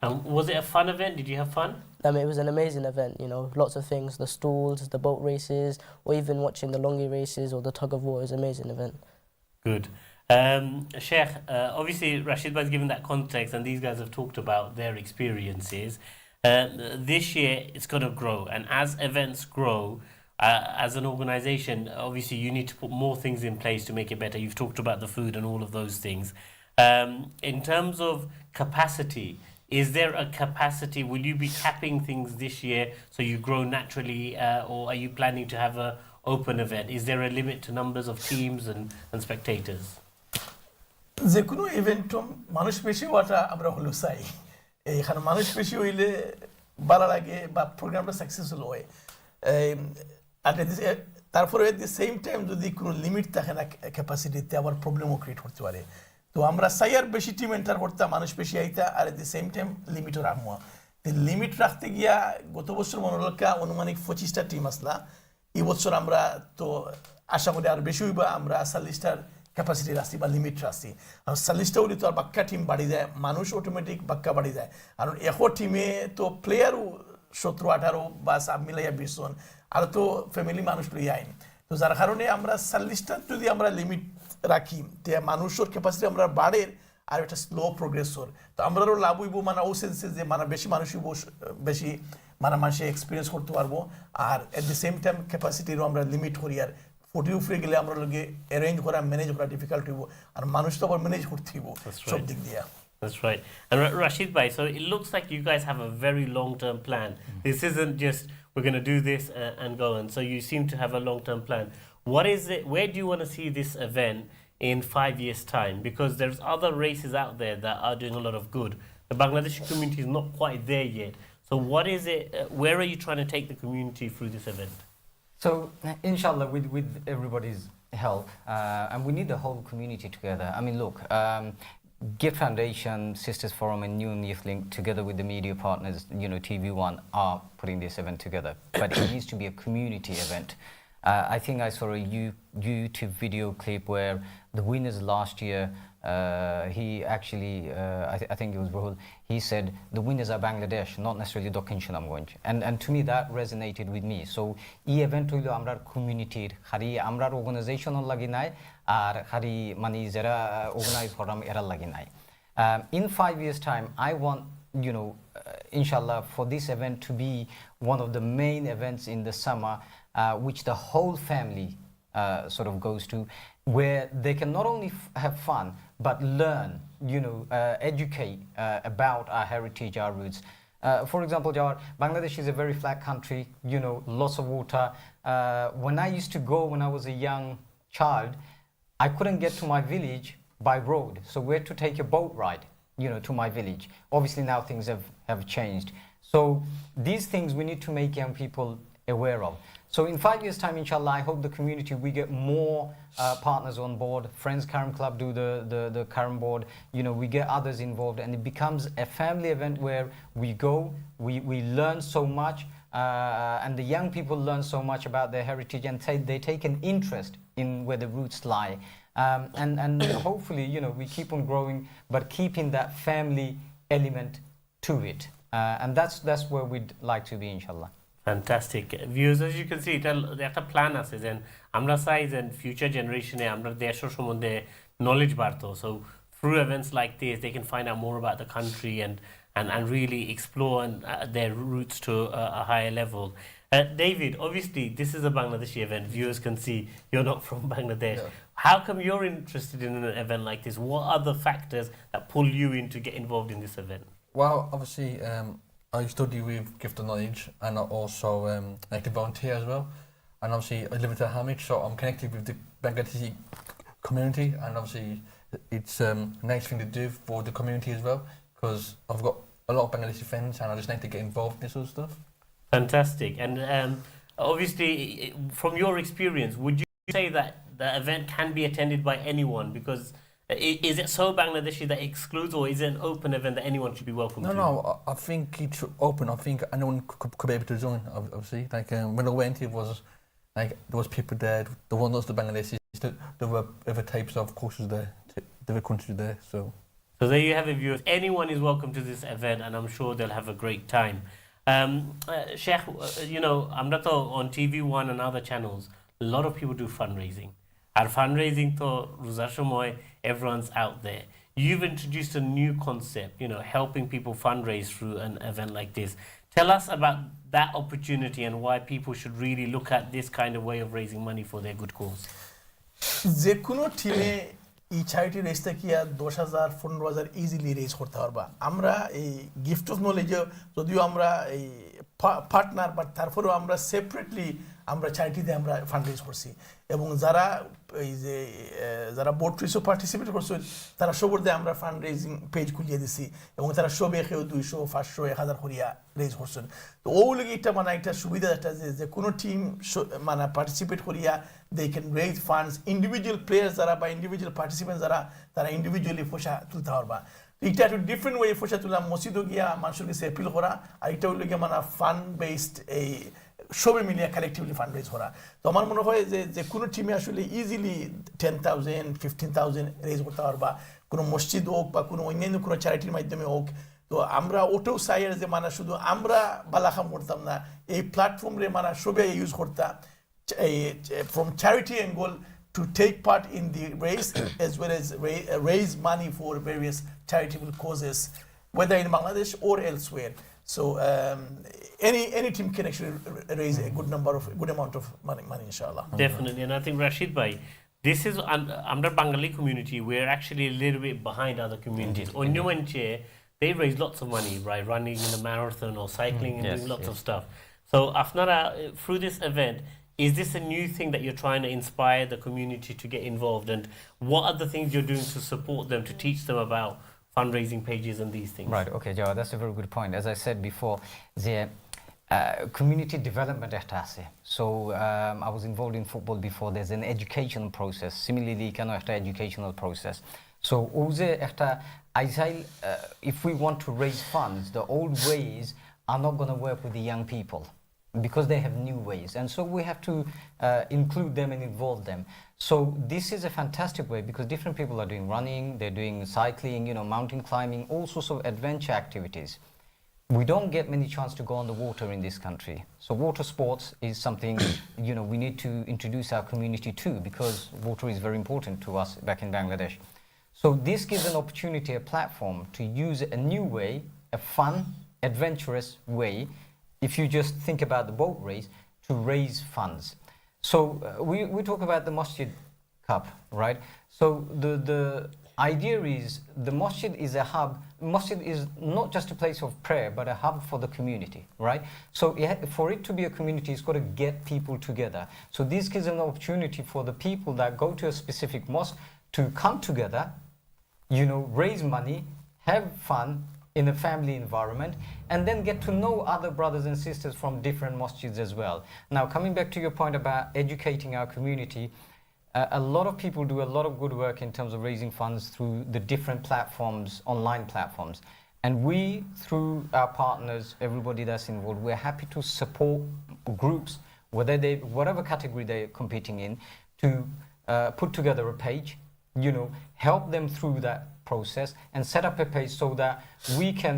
Was it a fun event? Did you have fun? It was an amazing event, lots of things, the stalls, the boat races, or even watching the longi races or the tug of war. It was an amazing event. Good. Sheikh, obviously Rashid Bhai has given that context and these guys have talked about their experiences. This year it's going to grow, and as events grow, as an organization, obviously you need to put more things in place to make it better. You've talked about the food and all of those things. In terms of capacity, is there a capacity? Will you be capping things this year so you grow naturally, or are you planning to have a open event? Is there a limit to numbers of teams and spectators? যে কোনো event মানুষ বেশি হওয়াটা আমরা হলেও চাই, এখানে মানুষ বেশি হইলে ভালো লাগে বা প্রোগ্রামটা সাকসেসফুল হয়। তারপরে এট দি সেম টাইম যদি কোনো লিমিট থাকে না ক্যাপাসিটিতে, আবার প্রবলেমও ক্রিয়েট করতে পারে। তো আমরা চাই আর বেশি টিম এন্টার করতে, মানুষ বেশি আইতা, আর এট দি সেম টাইম লিমিটও রাখবো। লিমিট রাখতে গিয়া গত বছর মনে হলকা অনুমানিক 25টা টিম আসলা, এই বছর আমরা তো আশা করি আর বেশি হইবা, আমরা 40টার ক্যাপাসিটি রাখছি বা লিমিট রাখছি। আর 40টা হলে তো আর বাক্কা টিম বাড়ি যায়, মানুষ অটোমেটিক বাক্কা বাড়ি যায়। কারণ এখন টিমে তো প্লেয়ারও 17-18 বা সব মিলাইয়া 20 জন, আর তো ফ্যামিলি মানুষ লইয়া আইন। তো যার কারণে আমরা 40টা যদি আমরা লিমিট রাখি, তে মানুষের ক্যাপাসিটি আমরা বাড়ে আর একটা স্লো প্রোগ্রেসর। তো আমরাও লাভ হইব মানে ও সেন্সে যে মানে বেশি মানুষ হইব, বেশি মানে মানুষে এক্সপিরিয়েন্স করতে পারবো। আর এট দি সেম টাইম ক্যাপাসিটিরও আমরা লিমিট করি, আর 40 উপরে গেলে আমরা লোকে অ্যারেঞ্জ করা ম্যানেজ করা ডিফিকাল্ট হইব, আর মানুষ তো আবার ম্যানেজ করতে হইব সব দিক দিয়ে। That's right. And Rashid Bhai, so it looks like you guys have a very long-term plan. This isn't just we're going to do this and go. And so you seem to have a long-term plan. What is it? Where do you want to see this event in 5 years' time? Because there's other races out there that are doing a lot of good. The Bangladeshi community is not quite there yet. So what is it? Where are you trying to take the community through this event? So, inshallah, with everybody's help, and we need the whole community together. I mean, look, Gift Foundation, Sisters Forum, and New Youth Link, together with the media partners, TV1, are putting this event together. But it needs to be a community event. I think I saw a YouTube video clip where the winners last year, he actually, I think it was Rahul, he said the winners are Bangladesh, not necessarily Dokhin Shanamganj. And to me that resonated with me. So, this event is our community, our organization আর খালি মানে যারা organise করাম এরা লাগে নাই। In 5 years' time, I want, inshallah, for this event to be one of the main events in the summer, which the whole family sort of goes to, where they can not only have fun, but learn, educate about our heritage, our roots. For example, Jawar, Bangladesh is a very flat country, lots of water. When I used to go when I was a young child, I couldn't get to my village by road, so we had to take a boat ride, to my village. Obviously now things have changed. So these things we need to make young people aware of. So in 5 years' time, inshallah, I hope the community, we get more partners on board. Friends Karam Club do the Karam board. We get others involved, and it becomes a family event where we go, we learn so much, and the young people learn so much about their heritage, and they take an interest in where the roots lie. And hopefully, we keep on growing, but keeping that family element to it. And that's where we'd like to be, inshallah. Fantastic. Viewers, as you can see, একটা plan আছে যে আমরা চাই যে future জেনারেশনে আমরা দেশের সম্বন্ধে knowledge বাড়তো. So through events like this, they can find out more about the country and really explore their roots to a higher level. David, obviously, this is a Bangladeshi event. Viewers can see you're not from Bangladesh. Yeah. How come you're interested in an event like this? What are the factors that pull you in to get involved in this event? Well, obviously, I study with Gift of Knowledge, and I also like to volunteer as well. And obviously, I live in Hamid, so I'm connected with the Bangladeshi community, and obviously, it's a nice thing to do for the community as well, because I've got a lot of Bangladeshi friends, and I just like to get involved in this sort of stuff. Fantastic. And obviously, from your experience, would you say that the event can be attended by anyone? Because is it so Bangladeshi that excludes, or is it an open event that anyone should be welcome to? No, I think it's open. I think anyone could be able to join, obviously. Like, when I went, it was like, there was people there, there weren't just the Bangladeshis, there were other types of cultures there, different countries there, so. So there you have it, viewers. Anyone is welcome to this event, and I'm sure they'll have a great time. Sheikh, আমরা তো on TV1 and other channels, a lot of people do fundraising. Our fundraising to রোজার সময়, everyone's out there. You've introduced a new concept, helping people fundraise through an event like this. Tell us about that opportunity and why people should really look at this kind of way of raising money for their good cause. যে কোনো টিমে এই charity রেসটা কি 10,000 15,000 easily raise করতে পারবা আমরা এই gift of নলেজে যদিও আমরা এই পার্টনার বাট তারপরেও আমরা সেপারেটলি আমরা চ্যারিটিতে আমরা ফান্ড রেজ করছি এবং যারা এই যে যারা বোট রেসও পার্টিসিপেট করছে তারা সবরদে আমরা ফান্ড রেজিং পেজ খুলিয়ে দিছি এবং তারা সবে কেউ 200 500 1000 করিয়া রেজ করছেন তো ওগুলোকে এটা মানে একটা সুবিধা একটা যে কোনো টিম মানে পার্টিসিপেট করিয়া they can raise funds individual players যারা বা ইন্ডিভিজুয়াল পার্টিসিপেন্ট যারা তারা ইন্ডিভিজুয়ালি পয়সা তুলতে পারবা এটা একটু ডিফারেন্ট ওয়ে পয়সা তোলা মসজিদও গিয়া মানুষের কাছে অ্যাপিল করা আর এটা হলো গিয়া মানে ফান্ড বেসড এই সবে মিলিয়ে কালেক্টিভলি ফান্ড রেজ করা তো আমার মনে হয় যে কোনো টিমে আসলে ইজিলি 10,000 15,000 রেজ করতে পারবা কোনো মসজিদ হোক বা কোনো অন্যান্য কোনো চ্যারিটির মাধ্যমে হোক তো আমরা ওটাও চাই যে মানে শুধু আমরা বালাখাম করতাম না এই প্ল্যাটফর্মে মানে সবে ইউজ করতাম from charity angle to take part in the race as well as raise money for various charitable causes, whether in Bangladesh or elsewhere. So any team can actually raise a good amount of money, inshallah. Definitely, and I think Rashid Bhai, this is under Bengali community. We're actually a little bit behind other communities. On Numanche, they raise lots of money, right? Running in a marathon or cycling and doing lots of stuff. So, Afnara, through this event, is this a new thing that you're trying to inspire the community to get involved? And what are the things you're doing to support them, to teach them about fundraising pages and these things? Right, okay, Jawad, that's a very good point. As I said before, the community development একটা আছে. So I was involved in football before. There's an educational process. Similarly, এখানেও একটা educational process. So ওজে একটা if we want to raise funds, the old ways are not going to work with the young people, because they have new ways, and so we have to include them and involve them. So this is a fantastic way, because different people are doing running, they're doing cycling, mountain climbing, all sorts of adventure activities. We don't get many chance to go on the water in this country, so water sports is something we need to introduce our community to, because water is very important to us back in Bangladesh. So this gives an opportunity, a platform to use a new way, a fun, adventurous way, if you just think about the boat race, to raise funds. So we talk about the Masjid Cup, right? So the idea is the masjid is a hub. Masjid is not just a place of prayer, but a hub for the community, right? So for it to be a community, it's got to get people together. So this gives an opportunity for the people that go to a specific mosque to come together, raise money, have fun, in a family environment, and then get to know other brothers and sisters from different masjids as well. Now, coming back to your point about educating our community, a lot of people do a lot of good work in terms of raising funds through the different platforms, online platforms. And we, through our partners, everybody that's involved, we're happy to support groups, whatever category they're competing in, to put together a page, help them through that process and set up a page so that we can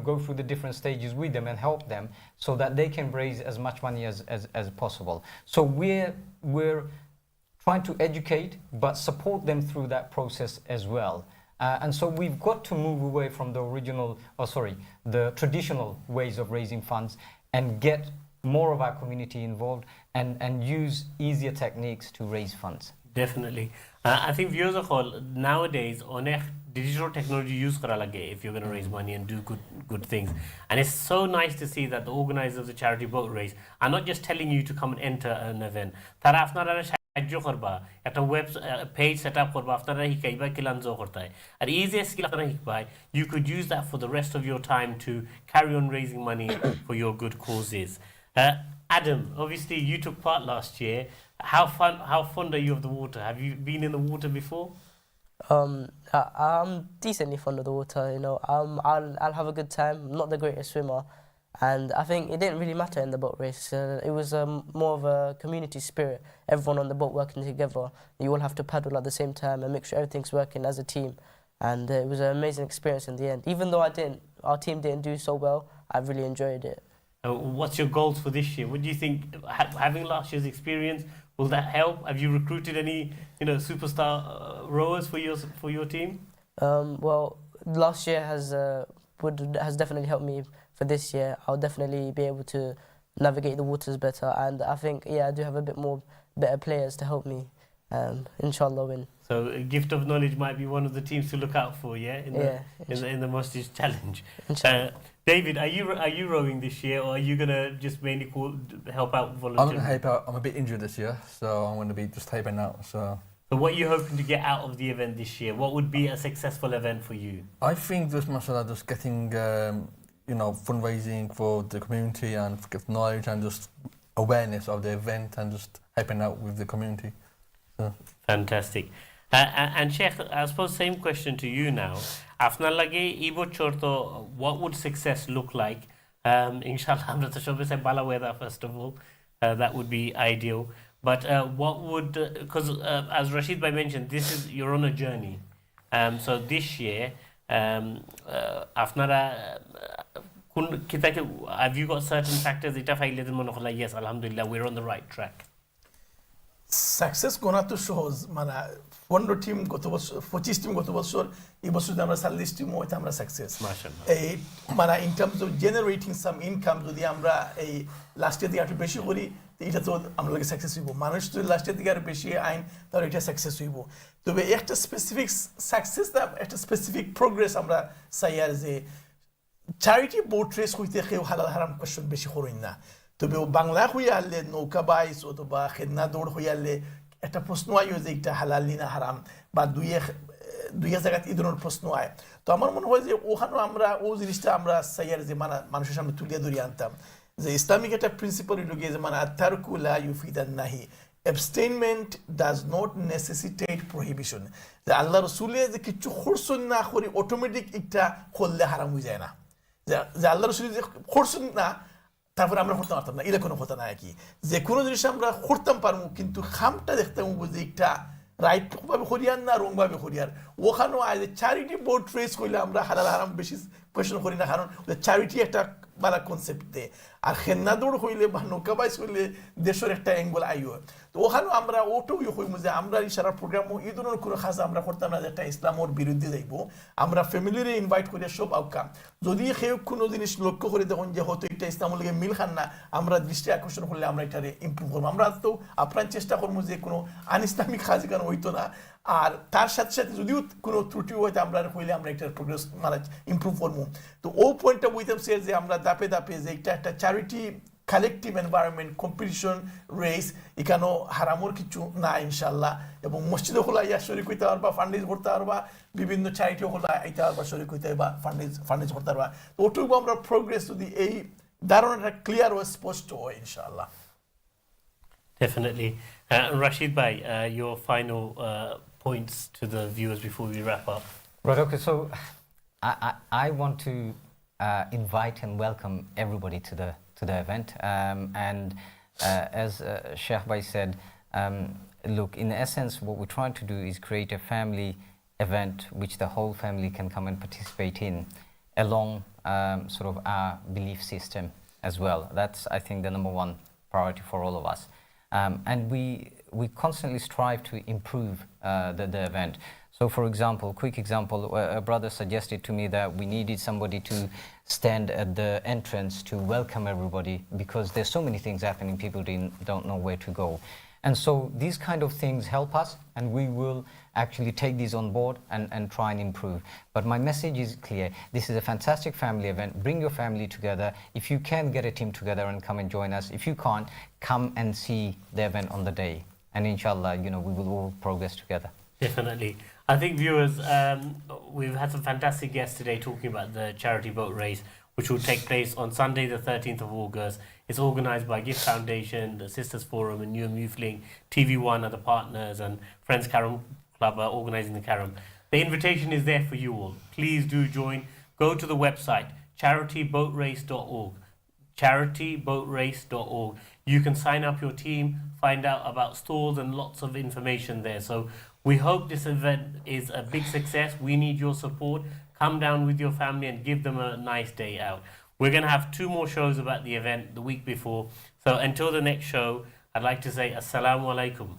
go through the different stages with them and help them so that they can raise as much money as possible. So we're trying to educate but support them through that process as well. And so we've got to move away from the traditional ways of raising funds and get more of our community involved and use easier techniques to raise funds. Definitely. I think viewers of all nowadays on digital technology use kara lage if you're going to raise money and do good things. And it's so nice to see that the organizers of the charity boat race are not just telling you to come and enter an event. Tara আপনারা সাহায্য করবা, একটা web page set up করবা, আপনারা শিখাইবা কিলানজো করতে হয় আর easiest skill আপনারা শিখবা, you could use that for the rest of your time to carry on raising money for your good causes. Adam, obviously you took part last year. How fond are you of the water? Have you been in the water before? I'm decently fond of the water. I'll have a good time. I'm not the greatest swimmer, and I think it didn't really matter in the boat race. It was more of a community spirit. Everyone on the boat working together. You all have to paddle at the same time and make sure everything's working as a team. And it was an amazing experience in the end. Even though our team didn't do so well, I really enjoyed it. What's your goals for this year? What do you think, having last year's experience, will that help? Have you recruited any, superstar rowers for your team? Well, last year has has definitely helped me for this year. I'll definitely be able to navigate the waters better, and I think I do have a bit more better players to help me, inshallah, win. So Gift of Knowledge might be one of the teams to look out for, yeah, in the Masters Challenge. David, are you rowing this year, or are you gonna just mainly help out volunteering? I'm gonna help out. I'm a bit injured this year, so I'm gonna be just helping out. So what are you hoping to get out of the event this year? What would be a successful event for you? I think just mashallah, just getting fundraising for the community and for Gift of Knowledge and just awareness of the event and just helping out with the community. So. Fantastic. And Sheikh, I suppose same question to you now. After lage Ibo Chorto, what would success look like? Inshallah, I'm not sure say bala weather first of all. That would be ideal. But what would, because as Rashid Bhai mentioned, you're on a journey. So this year, have you got certain factors? Yes, alhamdulillah, we're on the right track. Success গোনা তো সহজ মানে 15 team গত বছর 25 team গত বছর এই বছর আমরা 40 টিম হইতে আমরা সাকসেস মাশাআল্লাহ এই মানে in terms of generating some income যদি আমরা এই লাস্টের দিকে একটু বেশি করি এটা তো আমরা লাগে সাকসেস হইব মানুষ যদি লাস্টের দিকে আর বেশি আইন তাহলে এটা সাকসেস হইব তবে একটা স্পেসিফিক সাকসেস দা একটা স্পেসিফিক প্রোগ্রেস আমরা চাই আর যে চ্যারিটি বোট রেস হইতে কেউ হালাল হারাম কোশ্চেন বেশি করেন না তবে বাংলা হইয়া আনলে নৌকা বাইস অথবা খেদনা দৌড় হইয়া আনলে একটা প্রশ্ন আইও যে এটা হালাল না হারাম বা দুই জায়গায় এই ধরনের প্রশ্ন আয় তো আমার মনে হয় যে ওখানেও আমরা ও জিনিসটা আমরা সাইয়ার যে মানুষের সামনে তুলিয়ে ধরিয়ে আনতাম যে ইসলামিক একটা প্রিন্সিপাল হইল গিয়ে যে আত্তারকু লা ইউফিদান নাহি abstainment does not necessitate prohibition যে আল্লাহ রসুলে যে কিছু খরচন না করে অটোমেটিক একটা করলে হারাম হয়ে যায় না যে আল্লাহ রসুল যে খরচন না তারপরে আমরা করতে পারতাম না এটা কোনো কথা না কি যে কোনো জিনিস আমরা করতাম পারবো কিন্তু খামটা দেখতাম যে একটা রাইট ভাবে করিয়ার না রং ভাবে করিয়ার ওখানেও আজ চ্যারিটি বোর্ড রেস করলে আমরা হালাল হারাম বেশি কোয়েশন করি না কারণ চ্যারিটি একটা বালা কনসেপ্ট দেয় আর খেন্না দৌড় হইলে বা নৌকা বাইস হইলে দেশের একটা অ্যাঙ্গল আইও তো ওখানেও আমরা ওটাও হইব যে আমরা এই সারা প্রোগ্রামও এই ধরনের কোনো খাস আমরা করতাম না যে একটা ইসলামর বিরুদ্ধে যাইব আমরা ফ্যামিলিরে ইনভাইট করিয়া সব আউটকাম যদি কেউ কোনো জিনিস লক্ষ্য করে দেখুন যে হয়তো এটা ইসলামের লগে মিল খান না আমরা দৃষ্টি আকর্ষণ করলে আমরা এটারে ইম্প্রুভ করবো আমরা তো আপনার চেষ্টা করবো যে কোনো আনইসলামিক কাজ কেন হইতো না আর তার সাথে সাথে যদিও কোনো ত্রুটি হইতে আমরা হইলে আমরা এটার প্রোগ্রেস মানে ইম্প্রুভ করবো তো ও পয়েন্টটা বুঝতাম সে যে আমরা দাপে দাপে যে এটা একটা charity collective environment competition race এখানেও হারামোর কিছু না ইনশাল্লাহ এবং মসজিদে হলা ইয়া শরিক হইতে পারবা ফান্ডিজ করতে পারবা বিভিন্ন চ্যারিটি হলা এইতে পারবা শরিক হইতে বা ফান্ডিজ করতে পারবা তো ওটুকু আমরা প্রোগ্রেস যদি এই ধারণাটা ক্লিয়ার ও স্পষ্ট হয় ইনশাল্লাহ Definitely. Rashid Bhai, your final points to the viewers before we wrap up. Right, okay, so I want to invite and welcome everybody to the event. As Sheikh Bhai said, look, in essence, what we're trying to do is create a family event which the whole family can come and participate in along sort of our belief system as well. That's, I think, the number one priority for all of us. And we constantly strive to improve the event. So, for example, quick example, a brother suggested to me that we needed somebody to stand at the entrance to welcome everybody because there's so many things happening, people don't know where to go. And so these kind of things help us, and we will actually take these on board and try and improve. But my message is clear. This is a fantastic family event. Bring your family together. If you can get a team together and come and join us. If you can't, come and see the event on the day. And inshallah, we will all progress together. Definitely. I think viewers, we've had some fantastic guests today talking about the charity boat race, which will take place on Sunday the 13th of August. It's organised by Gift Foundation, the Sisters Forum and Newham Youth Link, TV1 are the partners, and Friends Carrom Club are organising the Carrom. The invitation is there for you all. Please do join. Go to the website, charityboatrace.org. charityboatrace.org. You can sign up your team, find out about stalls and lots of information there. So we hope this event is a big success. We need your support. Come down with your family and give them a nice day out. We're going to have 2 more shows about the event the week before. So until the next show, I'd like to say Assalamu alaikum.